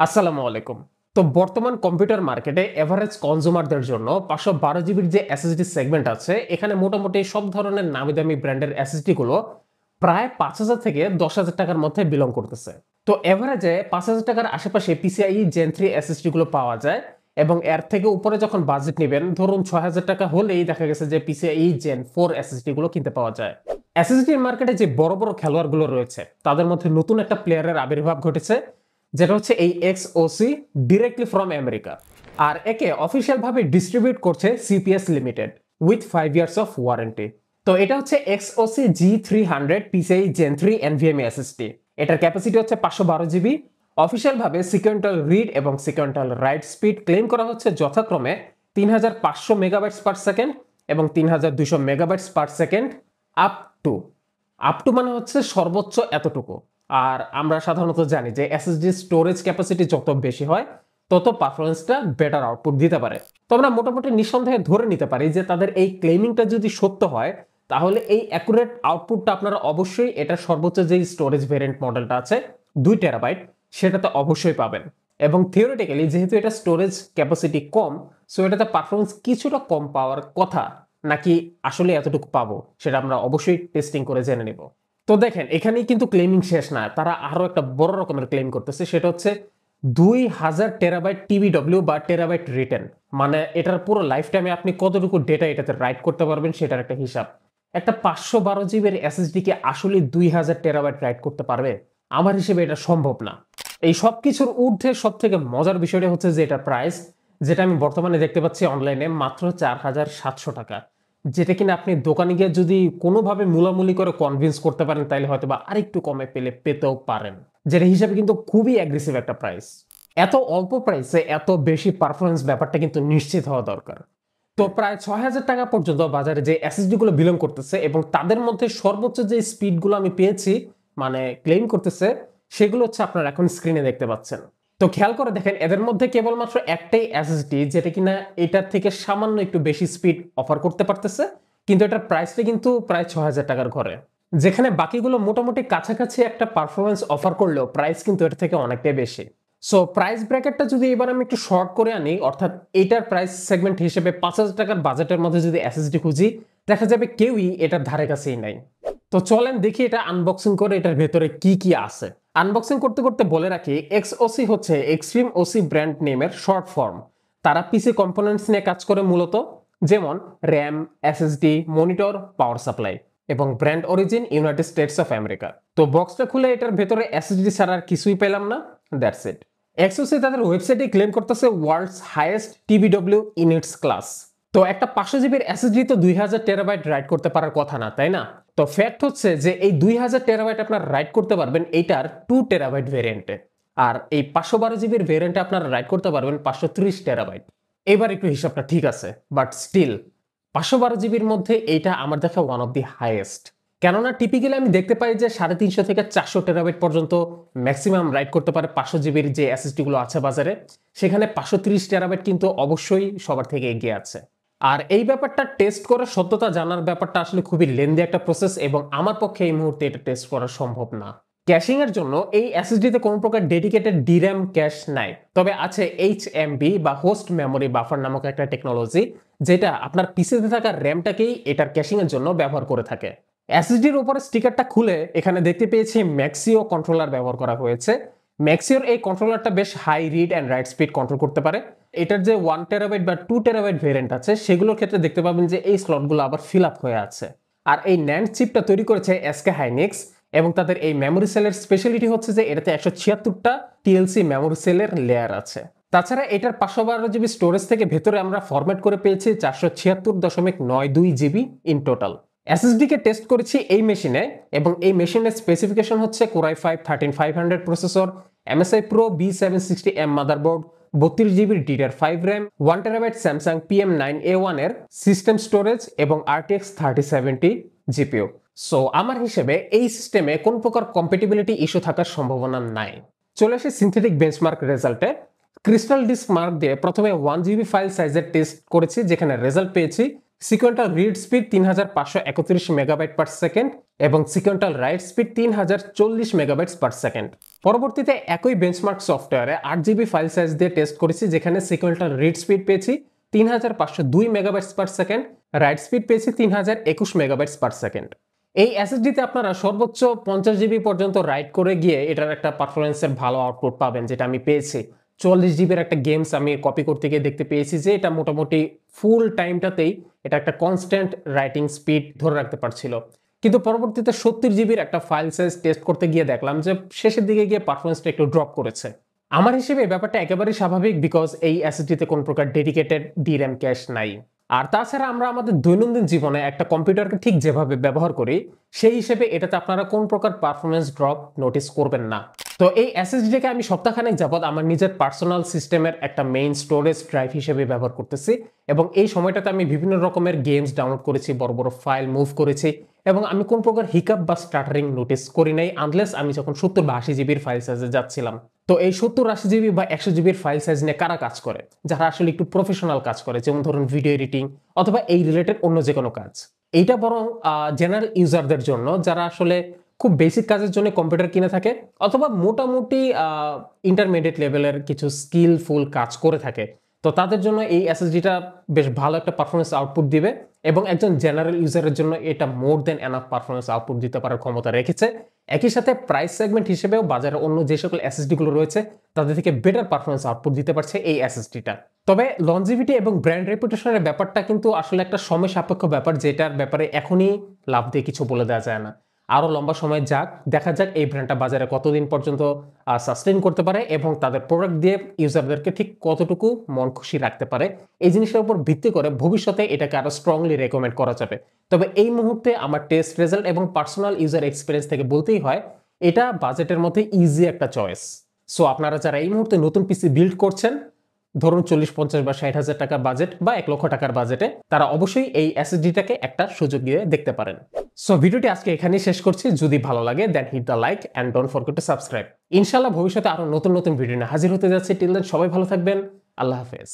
আসসালামু আলাইকুম। তো বর্তমান কম্পিউটার মার্কেটে এভারেজ কনজিউমারদের জন্য 512 জিবির যে এসএসডি সেগমেন্ট আছে, এখানে মোটামুটি সব ধরনের নামি দামি ব্র্যান্ডের এসএসডি গুলো প্রায় 5,000 থেকে 10,000 টাকার মধ্যে বিলং করতেছে। তো এভারেজে 5,000 টাকার আশেপাশে PCIe Gen 3 এসএসডি গুলো পাওয়া যায় এবং এর থেকে উপরে যখন বাজেট নেবেন, ধরুন 6,000 টাকা হলেই দেখা গেছে যে PCIe Gen 4 এসএসডি গুলো কিনতে পাওয়া যায়। এসএসডি মার্কেটে যে বড় বড় খেলোয়াড়গুলো রয়েছে, তাদের মধ্যে নতুন একটা প্লেয়ারের আবির্ভাব ঘটেছে, যেটা হচ্ছে এই XOC, ডিরেক্টলি ফ্রম আমেরিকা। আর একে অফিসিয়াল ভাবে ডিস্ট্রিবিউট করছে CPS limited with 5 years of warranty. তো এটা হচ্ছে XOC G300 PCIe Gen 3 NVMe SSD। এটার ক্যাপাসিটি হচ্ছে 512 জিবি। অফিসিয়াল ভাবে সিকোয়েন্টাল রিড এবং সিকোয়েন্টাল রাইট স্পিড ক্লেম করা হচ্ছে যথাক্রমে 3500 মেগাবাইটস পার সেকেন্ড এবং 3200 megabytes per second. Up to up to মানে হচ্ছে সর্বোচ্চ এতটুকু। আর আমরা সাধারণত জানি যে এসএসডি স্টোরেজ ক্যাপাসিটি যত বেশি হয়, তত পারফরমেন্সটা বেটার আউটপুট দিতে পারে। তো আমরা মোটামুটি নিঃসন্দেহে ধরে নিতে পারি যে তাদের এই ক্লেমিংটা যদি সত্য হয়, তাহলে এই অ্যাকুরেট আউটপুটটা আপনারা অবশ্যই এটার সর্বোচ্চ যে স্টোরেজ ভেরিয়েন্ট মডেলটা আছে 2 টেরাবাইট, সেটাতে অবশ্যই পাবেন। এবং থিওরিটিক্যালি যেহেতু এটা স্টোরেজ ক্যাপাসিটি কম, সো এটাতে পারফরমেন্স কিছুটা কম পাওয়ার কথা, নাকি আসলে এতটুকু পাবো সেটা আমরা অবশ্যই টেস্টিং করে জেনে নিব। তো দেখেন, এখানেই কিন্তু ক্লেমিং শেষ না, তারা আরো একটা বড় রকমের ক্লেম করতেছে, সেটা হচ্ছে 2000 টেরাবাইট TBW বা টেরাবাইট রিটেন। মানে এটার পুরো লাইফ টাইমে আপনি কতটুকু ডেটা এটাতে রাইট করতে পারবেন সেটার একটা হিসাব। একটা 512 জিবির এসএসডি কে আসলে 2000 টেরাবাইট রাইট করতে পারবে? আমার হিসেবে এটা সম্ভব না। এই সব কিছুর ঊর্ধ্বে সব থেকে মজার বিষয়টা হচ্ছে যে এটার প্রাইস, যেটা আমি বর্তমানে দেখতে পাচ্ছি অনলাইনে মাত্র 4700 টাকা। যেটা কিনা আপনি দোকানে গিয়ে যদি কোনোভাবে মূলামূলি করে কনভিন্স করতে পারেন, তাইলে হয়তো বা আরেকটু কমে পেতেও পারেন। যেটা হিসাবে কিন্তু খুবই অ্যাগ্রেসিভ একটা প্রাইস। এত অল্প প্রাইসে এত বেশি পারফরমেন্স, ব্যাপারটা কিন্তু নিশ্চিত হওয়া দরকার। তো প্রায় 6,000 টাকা পর্যন্ত বাজারে যে এসএসডি গুলো বিলং করতেছে এবং তাদের মধ্যে সর্বোচ্চ যে স্পিড গুলো আমি পেয়েছি, মানে ক্লেম করতেছে, সেগুলো হচ্ছে আপনারা এখন স্ক্রিনে দেখতে পাচ্ছেন। তো খেয়াল করে দেখেন, এদের মধ্যে কেবলমাত্র একটাই এসএসডি যেটা কিনা এটার থেকে সামান্য একটু বেশি স্পিড অফার করতে পারতেছে, কিন্তু এটার প্রাইসটা কিন্তু প্রায় 6,000 টাকার ঘরে। যেখানে বাকিগুলো মোটামুটি কাছাকাছি একটা পারফরমেন্স অফার করলেও প্রাইস কিন্তু এর থেকে অনেকটাই বেশি। সো প্রাইস ব্র্যাকেটটা যদি এবার আমি একটু শর্ট করে আনি, অর্থাৎ এটার প্রাইস সেগমেন্ট হিসেবে 5,000 টাকার বাজেটের মধ্যে যদি এসএসডি খুঁজি, দেখা যাবে কেউই এটার ধারে কাছেই নাই। তো চলেন দেখি এটা আনবক্সিং করে এটার ভেতরে কি কি আছে। আনবক্সিং করতে করতে বলে রাখি, XOC হচ্ছে এক্সট্রিম ওসি ব্র্যান্ড নেমের শর্ট ফর্ম। তারা পিসি কম্পোনেন্টস নিয়ে কাজ করে মূলত, যেমন RAM, SSD, monitor, power supply, এবং brand origin United States of America. তো বক্সটা খুলে এটার ভেতরে এসএসডি ছাড়া আর কিছুই পেলাম না। That's it. XOC তাদের ওয়েবসাইটে ক্লেম করতেছে world's highest TBW in its class. তো একটা 500 জিবির এসএসডি তো 2000 টেরাবাইট রাইট করতে পারার কথা না, তাই না? তো ফ্যাক্ট হচ্ছে যে এই 2000 টেরাবাইট আপনার রাইট করতে পারবেন এইটার 2 টেরাবাইট ভেরিয়েন্টে, আর এই 512 জিবির ভেরিয়েন্টে আপনারা রাইট করতে পারবেন 530 টেরাবাইট। এবার একটু হিসাবটা ঠিক আছে, বাট স্টিল 512 জিবির মধ্যে এইটা আমার দেখা ওয়ান অফ দি হাইয়েস্ট। কেননা টিপিক্যালি আমি দেখতে পাই যে 350 থেকে 400 টেরাবাইট পর্যন্ত ম্যাক্সিমাম রাইট করতে পারে 500 জিবির যে এসএসডি গুলো আছে বাজারে, সেখানে 530 টেরাবাইট কিন্তু অবশ্যই সবার থেকে এগিয়ে আছে। আর এই ব্যাপারটা টেস্ট করে সত্যতা জানার ব্যাপারটা আসলে খুবই লেন্দি একটা প্রসেস, এবং আমার পক্ষে এই মুহূর্তে এটা টেস্ট করা সম্ভব না। ক্যাশিং এর জন্য এই এসএসডিতে কোনো প্রকার ডেডিকেটেড DRAM ক্যাশ নাই, তবে আছে HMB বা হোস্ট মেমোরি বাফার নামক একটা টেকনোলজি, যেটা আপনার পিসিতে থাকা র্যামটাকেই এটার ক্যাশিং এর জন্য ব্যবহার করে থাকে। এসএসডির উপরে স্টিকারটা খুলে এখানে দেখতে পেয়েছি ম্যাক্সিও কন্ট্রোলার ব্যবহার করা হয়েছে। ম্যাক্সিওর এই কন্ট্রোলারটা বেশ high read and write speed control করতে পারে। এটার যে 1 টেরাবাইট বা 2 টেরাবাইট ভেরিয়েন্ট আছে, সেগুলোর ক্ষেত্রে দেখতে পাবেন যে এই স্লটগুলো আবার ফিল আপ হয়ে আছে। আর এই ন্যান্ড চিপটা তৈরি করেছে SK হাইনিক্স, এবং তাদের এই মেমোরি সেলের স্পেশালিটি হচ্ছে যে এটাতে 176টা TLC মেমোরি সেলের লেয়ার আছে। তাছাড়া এটার 512 জিবি স্টোরেজ থেকে ভেতরে আমরা ফরম্যাট করে পেয়েছি 476.92 GB in total. SSD K test করেছি এই মেশিনে, এবং এই মেশিনের স্পেসিফিকেশন হচ্ছে Core i5 13500 processor, MSI Pro B760M motherboard, 32 GB DDR5 RAM, 1 terabyte Samsung PM9A1 এর সিস্টেম স্টোরেজ এবং RTX 3070 GPU। সো আমার হিসেবে এই সিস্টেমে কোন প্রকার কম্প্যাটিবিলিটি ইস্যু থাকার সম্ভাবনা নাই। চলে আসে সিনথেটিক বেঞ্চমার্ক রেজাল্টে। ক্রিস্টাল ডিস্ক মার্ক দিয়ে প্রথমে 1 জিবি ফাইল সাইজের টেস্ট করেছি, যেখানে রেজাল্ট পেয়েছি sequential read speed 3531 megabyte per second এবং sequential write speed 3040 megabytes per second. পরবর্তীতে একই বেঞ্চমার্ক সফটওয়্যারে 8 জিবি ফাইল সাইজ দিয়ে টেস্ট করেছি, যেখানে সিকোয়েন্টাল রিড স্পিড পেয়েছি 3502 megabytes per second, write speed পেয়েছি 3021 মেগাবাইটস পার সেকেন্ড। এই এসএসডিতে আপনারা সর্বোচ্চ 50 জিবি পর্যন্ত রাইড করে গিয়ে এটার একটা পারফরমেন্সের ভালো আউটপুট পাবেন, যেটা আমি পেয়েছি। 44 জিবির একটা গেমস আমি কপি করতে গিয়ে দেখতে পেয়েছি যে এটা মোটামুটি ফুল টাইমটাতেই এটা একটা কনস্ট্যান্ট রাইটিং স্পিড ধরে রাখতে পারছিল। কিন্তু পরবর্তীতে 70 জিবির একটা ফাইল সাইজ টেস্ট করতে গিয়ে দেখলাম যে শেষের দিকে গিয়ে পারফরমেন্সটা একটু ড্রপ করেছে। আমার হিসেবে ব্যাপারটা একেবারেই স্বাভাবিক, বিকজ এই এসএসডিতে কোন প্রকার ডেডিকেটেড ডির‍্যাম ক্যাশ নাই। আর তাছাড়া আমরা আমাদের দৈনন্দিন জীবনে একটা কম্পিউটারকে ঠিক যেভাবে ব্যবহার করি সেই হিসেবে এটাতে আপনারা কোন প্রকার পারফরমেন্স ড্রপ নোটিস করবেন না। তো এই এসএসডিকে আমি সপ্তাহখানেক যাবত আমার নিজের পার্সোনাল সিস্টেমের একটা মেইন স্টোরেজ ড্রাইভ হিসেবে ব্যবহার করতেছি, এবং এই সময়টাতে আমি বিভিন্ন রকমের গেমস ডাউনলোড করেছি, বড় বড় ফাইল মুভ করেছি, এবং আমি কোন প্রকার হিকআপ বা স্টাটারিং নোটিস করি নাই, আনলেস আমি যখন 70 বা 80 জিবির ফাইল সাইজে যাচ্ছিলাম। তো এই 70-80 জিবি বা 100 জিবির ফাইল সাইজ নিয়ে কারা কাজ করে, যারা আসলে একটু প্রফেশনাল কাজ করে, যেমন ধরুন ভিডিও এডিটিং অথবা এই রিলেটেড অন্য যে কোনো কাজ। এইটা বরং জেনারেল ইউজারদের জন্য, যারা আসলে খুব বেসিক কাজের জন্য কম্পিউটার কিনে থাকে অথবা মোটামুটি ইন্টারমিডিয়েট লেভেলের কিছু স্কিলফুল কাজ করে থাকে। তো তাদের জন্য এই এসএসডিটা বেশ ভালো একটা পারফরমেন্স আউটপুট দিবে, এবং একজন জেনারেল ইউজারের জন্য এটা মোর দেন এনাফ পারফরমেন্স আউটপুট দিতে পারার ক্ষমতা রেখেছে। একই সাথে প্রাইস সেগমেন্ট হিসেবেও বাজারে অন্য যে সকল এসএসডি গুলো রয়েছে তাদের থেকে বেটার পারফরমেন্স আউটপুট দিতে পারছে এই এসএসডিটা। তবে লনজিভিটি এবং ব্র্যান্ড রেপুটেশনের ব্যাপারটা কিন্তু আসলে একটা সময় সাপেক্ষ ব্যাপার, যেটার ব্যাপারে এখনই লাভ দিয়ে কিছু বলে দেওয়া যায় না। আরো লম্বা সময় যাক, দেখা যাক এই ব্র্যান্ডটা বাজারে কতদিন পর্যন্ত সাস্টেইন করতে পারে এবং তাদের প্রোডাক্ট দিয়ে ইউজারদেরকে ঠিক কতটুকু মন খুশি রাখতে পারে। এই জিনিসের উপর ভিত্তি করে ভবিষ্যতে এটাকে আরো স্ট্রংলি রেকমেন্ড করা যাবে। তবে এই মুহূর্তে আমার টেস্ট রেজাল্ট এবং পার্সোনাল ইউজার এক্সপিরিয়েন্স থেকে বলতেই হয় এটা বাজেটের মধ্যে ইজি একটা চয়েস। সো আপনারা যারা এই মুহূর্তে নতুন পিসি বিল্ড করছেন, ধরুন 40-50 বা 60,000 টাকার বাজেট বা 1 লক্ষ টাকার বাজেটে, তারা অবশ্যই এই এসএসডিটাকে একটা সুযোগ দিয়ে দেখতে পারেন। সো ভিডিওটি আজকে এখানেই শেষ করছি। যদি ভালো লাগে then hit the like and don't forget to subscribe. ইনশাআল্লাহ ভবিষ্যতে আরো নতুন নতুন ভিডিও নিয়ে হাজির হতে যাচ্ছে। টিল দেন সবাই ভালো থাকবেন। আল্লাহ হাফেজ।